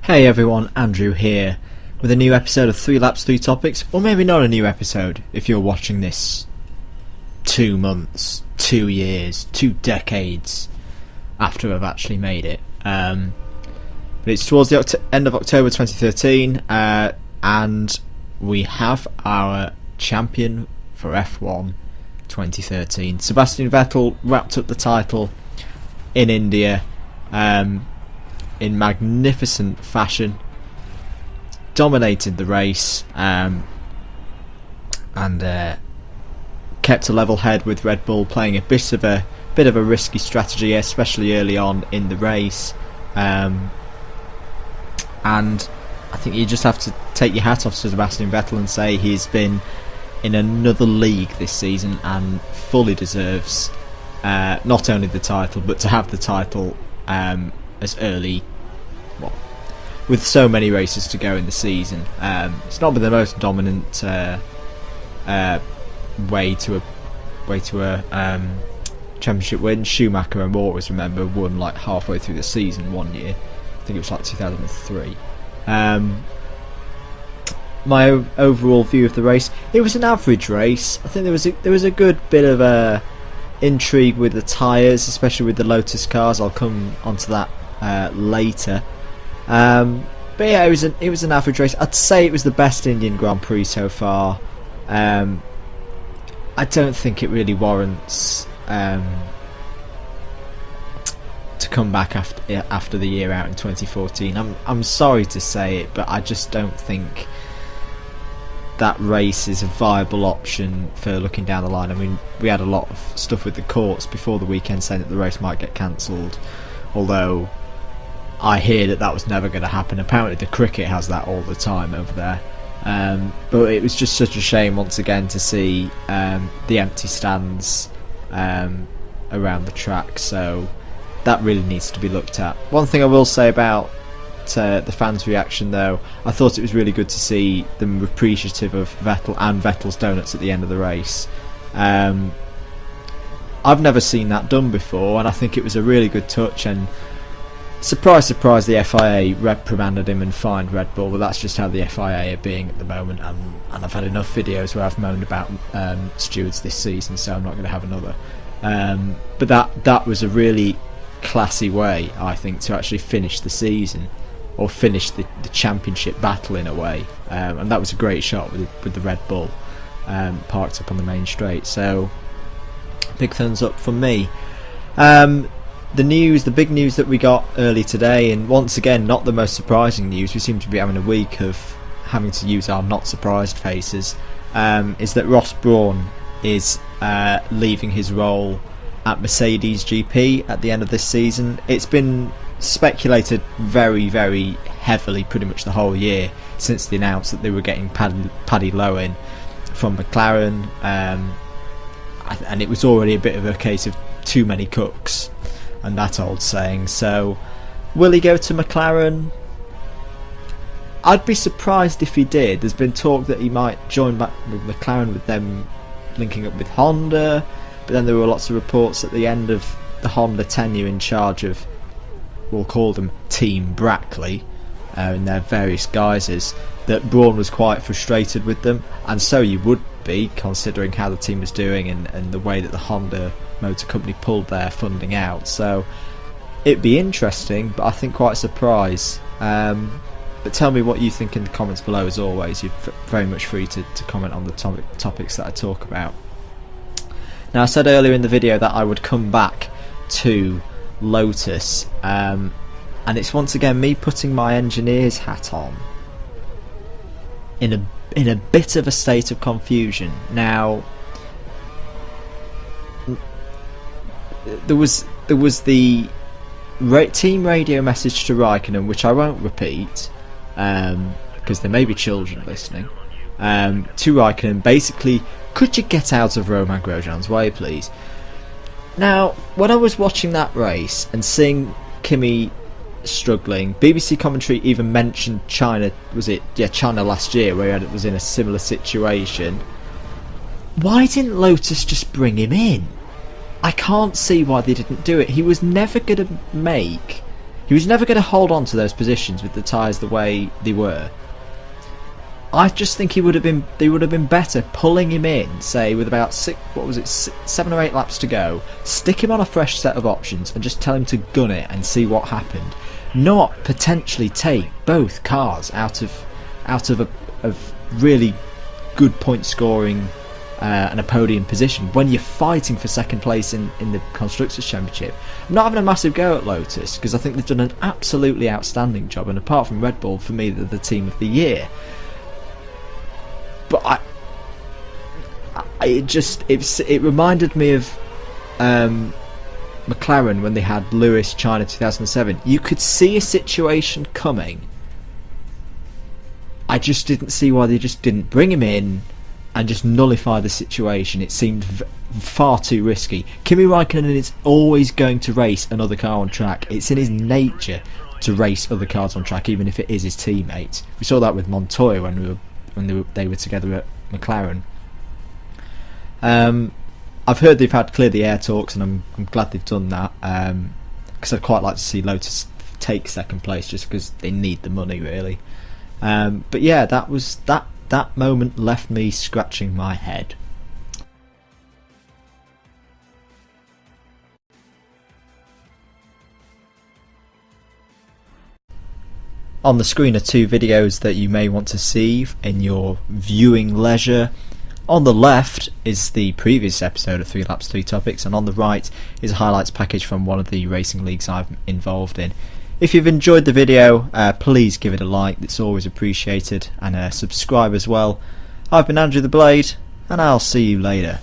Hey everyone, Andrew here with a new episode of 3 Laps 3 Topics, or maybe not a new episode if you're watching this 2 months, 2 years, 2 decades after I've actually made it. But it's towards the end of October 2013 and we have our champion for F1 2013. Sebastian Vettel wrapped up the title in India in magnificent fashion, dominated the race and kept a level head with Red Bull, playing a bit of a risky strategy, especially early on in the race. And I think you just have to take your hat off to Sebastian Vettel and say he's been in another league this season and fully deserves not only the title but to have the title as early, with so many races to go in the season. It's not been the most dominant way to a championship win. Schumacher and Morris, remember, won like halfway through the season one year. I think it was like 2003. My overall view of the race, it was an average race. I think there was a good bit of intrigue with the tyres, especially with the Lotus cars. I'll come onto that later. But yeah, it was an average race. I'd say it was the best Indian Grand Prix so far. I don't think it really warrants to come back after the year out in 2014. I'm sorry to say it, but I just don't think that race is a viable option for looking down the line. I mean, we had a lot of stuff with the courts before the weekend saying that the race might get cancelled, although I hear that was never going to happen. Apparently the cricket has that all the time over there. But it was just such a shame once again to see the empty stands around the track, so that really needs to be looked at. One thing I will say about the fans' reaction though, I thought it was really good to see them appreciative of Vettel and Vettel's donuts at the end of the race. I've never seen that done before, and I think it was a really good touch, and surprise, surprise, the FIA reprimanded him and fined Red Bull, but that's just how the FIA are being at the moment, and I've had enough videos where I've moaned about stewards this season, so I'm not going to have another. But that was a really classy way, I think, to actually finish the season, or finish the championship battle in a way, and that was a great shot with the Red Bull parked up on the main straight, so big thumbs up from me. The big news that we got early today, and once again not the most surprising news, we seem to be having a week of having to use our not surprised faces, is that Ross Brawn is leaving his role at Mercedes-GP at the end of this season. It's been speculated very, very heavily pretty much the whole year since they announced that they were getting Paddy Lowe in from McLaren, and it was already a bit of a case of too many cooks and that old saying. So will he go to McLaren? I'd be surprised if he did. There's been talk that he might join back with McLaren, with them linking up with Honda, but then there were lots of reports at the end of the Honda tenure in charge of, we'll call them Team Brackley, in their various guises, that Brawn was quite frustrated with them, and so you would be, considering how the team was doing and the way that the Honda Motor Company pulled their funding out. So it'd be interesting, but I think quite a surprise. But tell me what you think in the comments below. As always, you're very much free to comment on the topics that I talk about. Now, I said earlier in the video that I would come back to Lotus, and it's once again me putting my engineer's hat on in a bit of a state of confusion. Now, there was the team radio message to Raikkonen, which I won't repeat because there may be children listening, to Raikkonen, basically, could you get out of Romain Grosjean's way, please? Now, when I was watching that race and seeing Kimi struggling, BBC commentary even mentioned China last year, where he was in a similar situation. Why didn't Lotus just bring him in? I can't see why they didn't do it. He was never going to make He was never going to hold on to those positions with the tyres the way they were. I just think they would have been better pulling him in, say with about 7 or 8 laps to go, stick him on a fresh set of options and just tell him to gun it and see what happened. Not potentially take both cars out of a really good point scoring and a podium position when you're fighting for second place in the Constructors' Championship. I'm not having a massive go at Lotus because I think they've done an absolutely outstanding job, and apart from Red Bull, for me they're the team of the year. But it reminded me of McLaren when they had Lewis China 2007. You could see a situation coming. I just didn't see why they just didn't bring him in and just nullify the situation. It seemed far too risky. Kimi Raikkonen is always going to race another car on track. It's in his nature to race other cars on track, even if it is his teammates. We saw that with Montoya when they were together at McLaren. I've heard they've had clear the air talks, and I'm glad they've done that, because I'd quite like to see Lotus take second place just because they need the money, really. But yeah, that moment left me scratching my head. On the screen are 2 videos that you may want to see in your viewing leisure. On the left is the previous episode of 3 Laps 3 Topics, and on the right is a highlights package from one of the racing leagues I'm involved in. If you've enjoyed the video, please give it a like, it's always appreciated, and subscribe as well. I've been Andrew the Blade, and I'll see you later.